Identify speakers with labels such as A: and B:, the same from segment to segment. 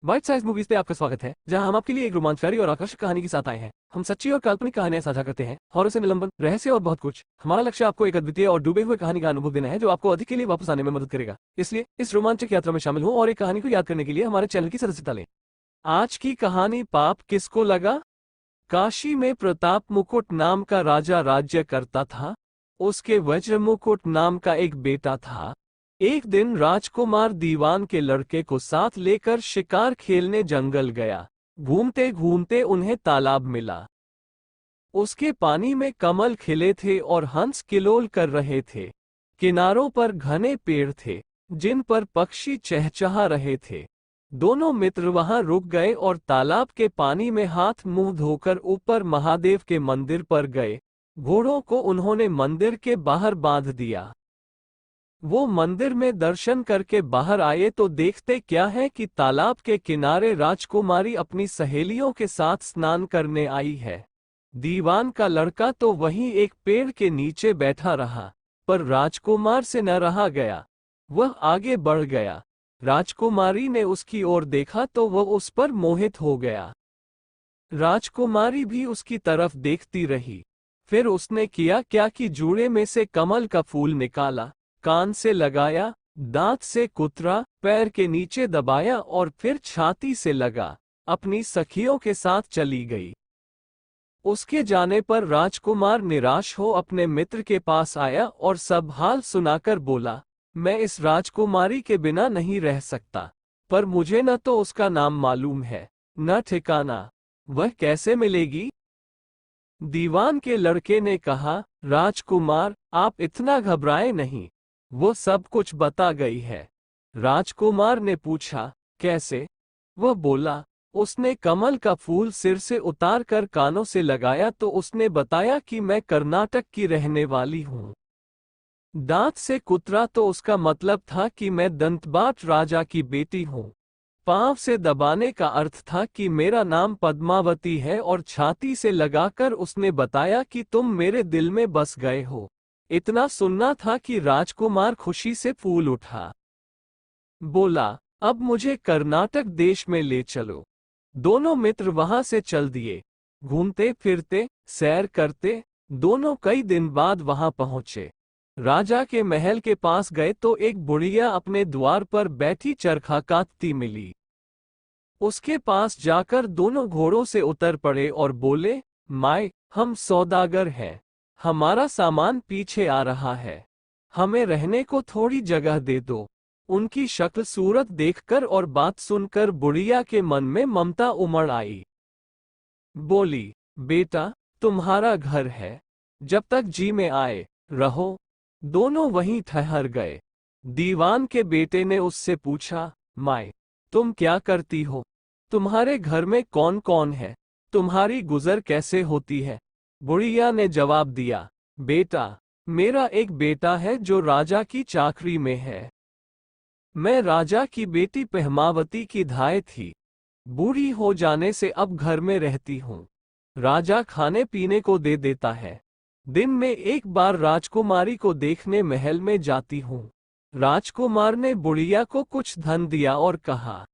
A: Bite size movies पे आपका स्वागत है, जहां हम आपके लिए एक रोमांचकारी और आकर्षक कहानी के साथ आए हैं। हम सच्ची और काल्पनिक कहानियां साझा करते हैं, हॉरर से निलंबन, रहस्य और बहुत कुछ। हमारा लक्ष्य आपको एक अद्वितीय और डूबे हुए कहानी का अनुभव देना है, जो आपको अधिक के लिए वापस आने में मदद करेगा। इसलिए इस रोमांचक यात्रा में शामिल हो और एक कहानी को याद करने के लिए हमारे चैनल की सदस्यता लें। आज की कहानी पाप किसको लगा। काशी में प्रताप मुकुट नाम का राजा राज्य करता था। उसके वज्र मुकुट नाम का एक बेटा था। एक दिन राजकुमार दीवान के लड़के को साथ लेकर शिकार खेलने जंगल गया। घूमते घूमते उन्हें तालाब मिला। उसके पानी में कमल खिले थे और हंस किलोल कर रहे थे। किनारों पर घने पेड़ थे, जिन पर पक्षी चहचहा रहे थे। दोनों मित्र वहां रुक गए और तालाब के पानी में हाथ मुंह धोकर ऊपर महादेव के मंदिर पर गए। घोड़ों को उन्होंने मंदिर के बाहर बांध दिया। वो मंदिर में दर्शन करके बाहर आए तो देखते क्या है कि तालाब के किनारे राजकुमारी अपनी सहेलियों के साथ स्नान करने आई है। दीवान का लड़का तो वहीं एक पेड़ के नीचे बैठा रहा, पर राजकुमार से न रहा गया। वह आगे बढ़ गया। राजकुमारी ने उसकी ओर देखा तो वह उस पर मोहित हो गया। राजकुमारी भी उसकी तरफ देखती रही। फिर उसने किया क्या कि जूड़े में से कमल का फूल निकाला, कान से लगाया, दांत से कुतरा, पैर के नीचे दबाया और फिर छाती से लगा, अपनी सखियों के साथ चली गई। उसके जाने पर राजकुमार निराश हो अपने मित्र के पास आया और सब हाल सुनाकर बोला, मैं इस राजकुमारी के बिना नहीं रह सकता, पर मुझे न तो उसका नाम मालूम है, न ठिकाना। वह कैसे मिलेगी? दीवान के लड़के ने कहा, राजकुमार, आप इतना घबराए नहीं, वो सब कुछ बता गई है। राजकुमार ने पूछा, कैसे? वह बोला, उसने कमल का फूल सिर से उतार कर कानों से लगाया तो उसने बताया कि मैं कर्नाटक की रहने वाली हूँ। दांत से कुतरा तो उसका मतलब था कि मैं दंतबाट राजा की बेटी हूँ। पांव से दबाने का अर्थ था कि मेरा नाम पद्मावती है और छाती से लगाकर उसने बताया कि तुम मेरे दिल में बस गए हो। इतना सुनना था कि राजकुमार खुशी से फूल उठा। बोला, अब मुझे कर्नाटक देश में ले चलो। दोनों मित्र वहां से चल दिए। घूमते फिरते, सैर करते, दोनों कई दिन बाद वहां पहुंचे। राजा के महल के पास गए तो एक बुढ़िया अपने द्वार पर बैठी चरखा काटती मिली। उसके पास जाकर दोनों घोड़ों से उतर पड़े और बोले, माय, हम सौदागर हैं, हमारा सामान पीछे आ रहा है, हमें रहने को थोड़ी जगह दे दो। उनकी शक्ल सूरत देखकर और बात सुनकर बुढ़िया के मन में ममता उमड़ आई। बोली, बेटा, तुम्हारा घर है, जब तक जी में आए रहो। दोनों वहीं ठहर गए। दीवान के बेटे ने उससे पूछा, माय, तुम क्या करती हो? तुम्हारे घर में कौन कौन है? तुम्हारी गुजर कैसे होती है? बुढ़िया ने जवाब दिया, बेटा, मेरा एक बेटा है जो राजा की चाकरी में है। मैं राजा की बेटी पहमावती की धाय थी। बूढ़ी हो जाने से अब घर में रहती हूँ। राजा खाने पीने को दे देता है। दिन में एक बार राजकुमारी को देखने महल में जाती हूँ। राजकुमार ने बुढ़िया को कुछ धन दिया और कहा,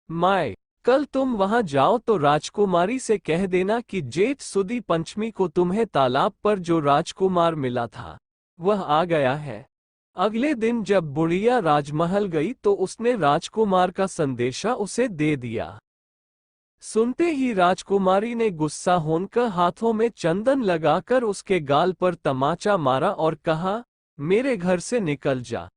A: माय, कल तुम वहां जाओ तो राजकुमारी से कह देना कि जेठ सुदी पंचमी को तुम्हें तालाब पर जो राजकुमार मिला था, वह आ गया है। अगले दिन जब बुढ़िया राजमहल गई तो उसने राजकुमार का संदेशा उसे दे दिया। सुनते ही राजकुमारी ने गुस्सा होकर हाथों में चंदन लगाकर उसके गाल पर तमाचा मारा और कहा, मेरे घर से निकल जा।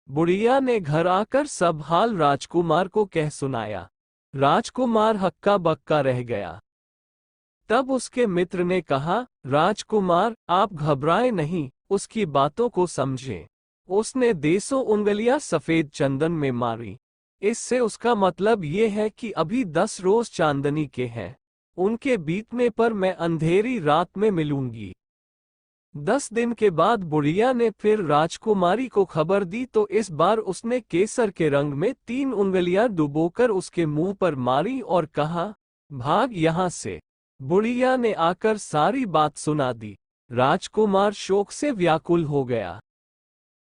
A: बुढ़िया ने घर आकर सब हाल राजकुमार को कह सुनाया। राजकुमार हक्का बक्का रह गया। तब उसके मित्र ने कहा, राजकुमार, आप घबराए नहीं, उसकी बातों को समझें। उसने देसों उंगलियां सफेद चंदन में मारी। इससे उसका मतलब ये है कि अभी 10 रोज चांदनी के हैं। उनके बीतने पर मैं अंधेरी रात में मिलूंगी। 10 दिन के बाद बुढ़िया ने फिर राजकुमारी को खबर दी तो इस बार उसने केसर के रंग में 3 उंगलियां डुबोकर उसके मुंह पर मारी और कहा, भाग यहां से। बुढ़िया ने आकर सारी बात सुना दी। राजकुमार शोक से व्याकुल हो गया।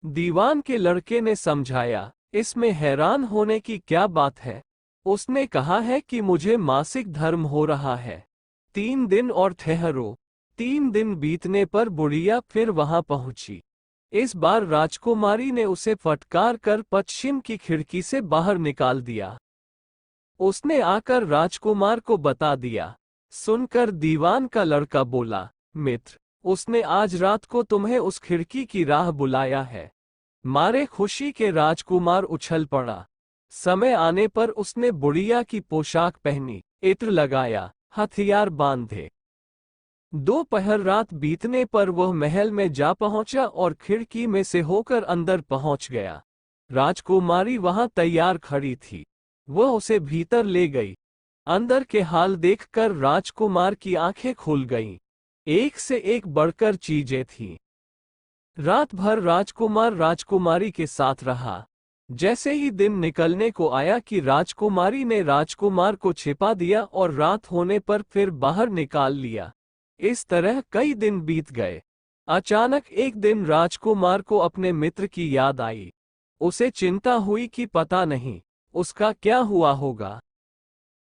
A: दीवान के लड़के ने समझाया, इसमें हैरान होने की क्या बात है? उसने कहा है कि मुझे मासिक धर्म हो रहा है। 3 दिन और ठहरो। 3 दिन बीतने पर बुढ़िया फिर वहां पहुंची। इस बार राजकुमारी ने उसे फटकार कर पश्चिम की खिड़की से बाहर निकाल दिया। उसने आकर राजकुमार को बता दिया। सुनकर दीवान का लड़का बोला, मित्र, उसने आज रात को तुम्हें उस खिड़की की राह बुलाया है। मारे खुशी के राजकुमार उछल पड़ा। समय आने पर उसने बुढ़िया की पोशाक पहनी, इत्र लगाया, हथियार बांधे। दोपहर रात बीतने पर वह महल में जा पहुंचा और खिड़की में से होकर अंदर पहुंच गया। राजकुमारी वहां तैयार खड़ी थी। वह उसे भीतर ले गई। अंदर के हाल देखकर राजकुमार की आंखें खुल गईं। एक से एक बढ़कर चीजें थीं। रात भर राजकुमार राजकुमारी के साथ रहा। जैसे ही दिन निकलने को आया कि राजकुमारी ने राजकुमार को छिपा दिया और रात होने पर फिर बाहर निकाल लिया। इस तरह कई दिन बीत गए। अचानक एक दिन राजकुमार को अपने मित्र की याद आई। उसे चिंता हुई कि पता नहीं उसका क्या हुआ होगा।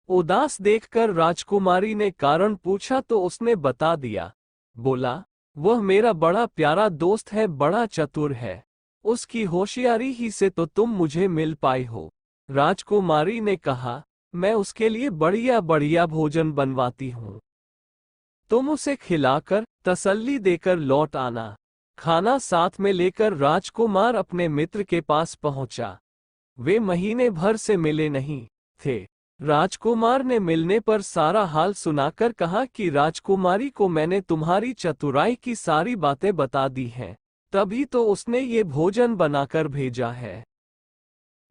A: उदास देखकर राजकुमारी ने कारण पूछा तो उसने बता दिया। बोला, वह मेरा बड़ा प्यारा दोस्त है, बड़ा चतुर है। उसकी होशियारी ही से तो तुम मुझे मिल पाई हो। राजकुमारी ने कहा, मैं उसके लिए बढ़िया बढ़िया भोजन बनवाती हूँ। तुम उसे खिलाकर तसल्ली देकर लौट आना। खाना साथ में लेकर राजकुमार अपने मित्र के पास पहुंचा। वे महीने भर से मिले नहीं थे। राजकुमार ने मिलने पर सारा हाल सुनाकर कहा कि राजकुमारी को मैंने तुम्हारी चतुराई की सारी बातें बता दी हैं, तभी तो उसने ये भोजन बनाकर भेजा है।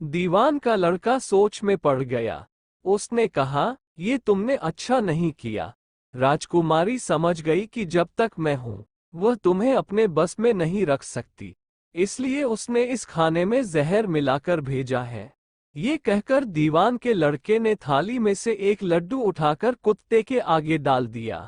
A: दीवान का लड़का सोच में पड़ गया। उसने कहा, ये तुमने अच्छा नहीं किया। राजकुमारी समझ गई कि जब तक मैं हूं, वह तुम्हें अपने बस में नहीं रख सकती, इसलिए उसने इस खाने में जहर मिलाकर भेजा है। ये कहकर दीवान के लड़के ने थाली में से एक लड्डू उठाकर कुत्ते के आगे डाल दिया।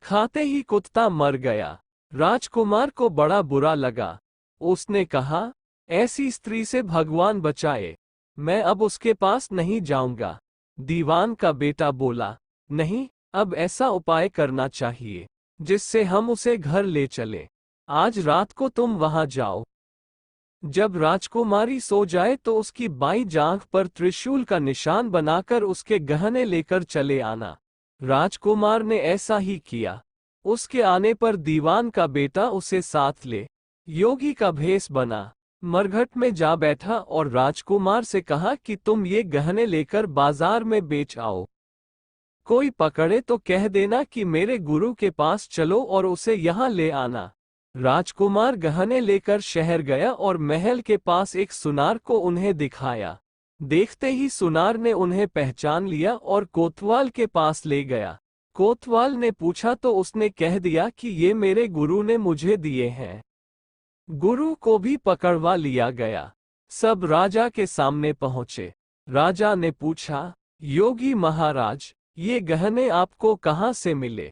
A: खाते ही कुत्ता मर गया। राजकुमार को बड़ा बुरा लगा। उसने कहा, ऐसी स्त्री से भगवान बचाए, मैं अब उसके पास नहीं जाऊंगा। दीवान का बेटा बोला, नहीं, अब ऐसा उपाय करना चाहिए जिससे हम उसे घर ले चलें। आज रात को तुम वहां जाओ। जब राजकुमारी सो जाए तो उसकी बाईं जांघ पर त्रिशूल का निशान बनाकर उसके गहने लेकर चले आना। राजकुमार ने ऐसा ही किया। उसके आने पर दीवान का बेटा उसे साथ ले योगी का भेष बना, मरघट में जा बैठा और राजकुमार से कहा कि तुम ये गहने लेकर बाजार में बेच आओ। कोई पकड़े तो कह देना कि मेरे गुरु के पास चलो और उसे यहाँ ले आना। राजकुमार गहने लेकर शहर गया और महल के पास एक सुनार को उन्हें दिखाया। देखते ही सुनार ने उन्हें पहचान लिया और कोतवाल के पास ले गया। कोतवाल ने पूछा तो उसने कह दिया कि ये मेरे गुरु ने मुझे दिए हैं। गुरु को भी पकड़वा लिया गया। सब राजा के सामने पहुंचे। राजा ने पूछा, योगी महाराज, ये गहने आपको कहाँ से मिले?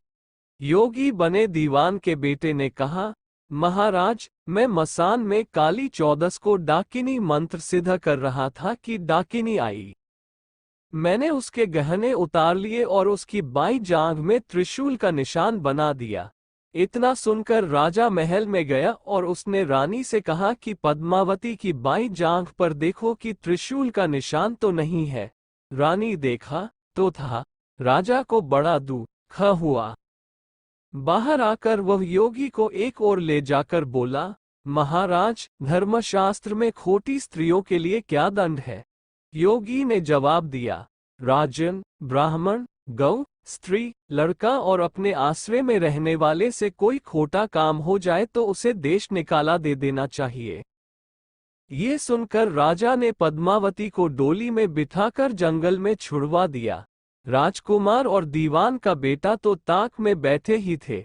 A: योगी बने दीवान के बेटे ने कहा, महाराज, मैं मसान में काली चौदस को डाकिनी मंत्र सिद्ध कर रहा था कि डाकिनी आई। मैंने उसके गहने उतार लिए और उसकी बाईं जांघ में त्रिशूल का निशान बना दिया। इतना सुनकर राजा महल में गया और उसने रानी से कहा कि पद्मावती की बाईं जांघ पर देखो कि त्रिशूल का निशान तो नहीं है। रानी देखा तो था। राजा को बड़ा दुख हुआ। बाहर आकर वह योगी को एक ओर ले जाकर बोला, महाराज, धर्मशास्त्र में खोटी स्त्रियों के लिए क्या दंड है? योगी ने जवाब दिया, राजन, ब्राह्मण, गौ, स्त्री, लड़का और अपने आश्रय में रहने वाले से कोई खोटा काम हो जाए तो उसे देश निकाला दे देना चाहिए। ये सुनकर राजा ने पद्मावती को डोली में बिठाकर जंगल में छुड़वा दिया। राजकुमार और दीवान का बेटा तो ताक में बैठे ही थे।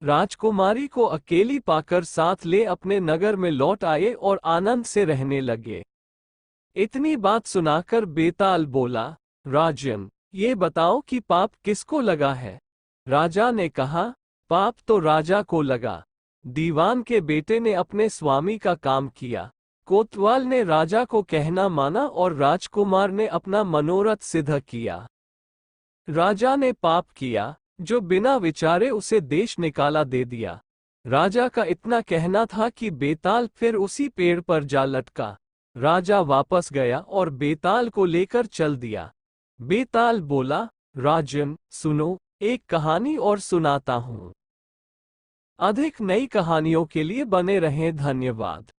A: राजकुमारी को अकेली पाकर साथ ले अपने नगर में लौट आए और आनंद से रहने लगे। इतनी बात सुनाकर बेताल बोला, राजन, ये बताओ कि पाप किसको लगा है? राजा ने कहा, पाप तो राजा को लगा। दीवान के बेटे ने अपने स्वामी का काम किया। कोतवाल ने राजा को कहना माना और राजकुमार ने अपना मनोरथ सिद्ध किया। राजा ने पाप किया, जो बिना विचारे उसे देश निकाला दे दिया। राजा का इतना कहना था कि बेताल फिर उसी पेड़ पर जा लटका। राजा वापस गया और बेताल को लेकर चल दिया। बेताल बोला, राजन सुनो, एक कहानी और सुनाता हूँ। अधिक नई कहानियों के लिए बने रहें। धन्यवाद।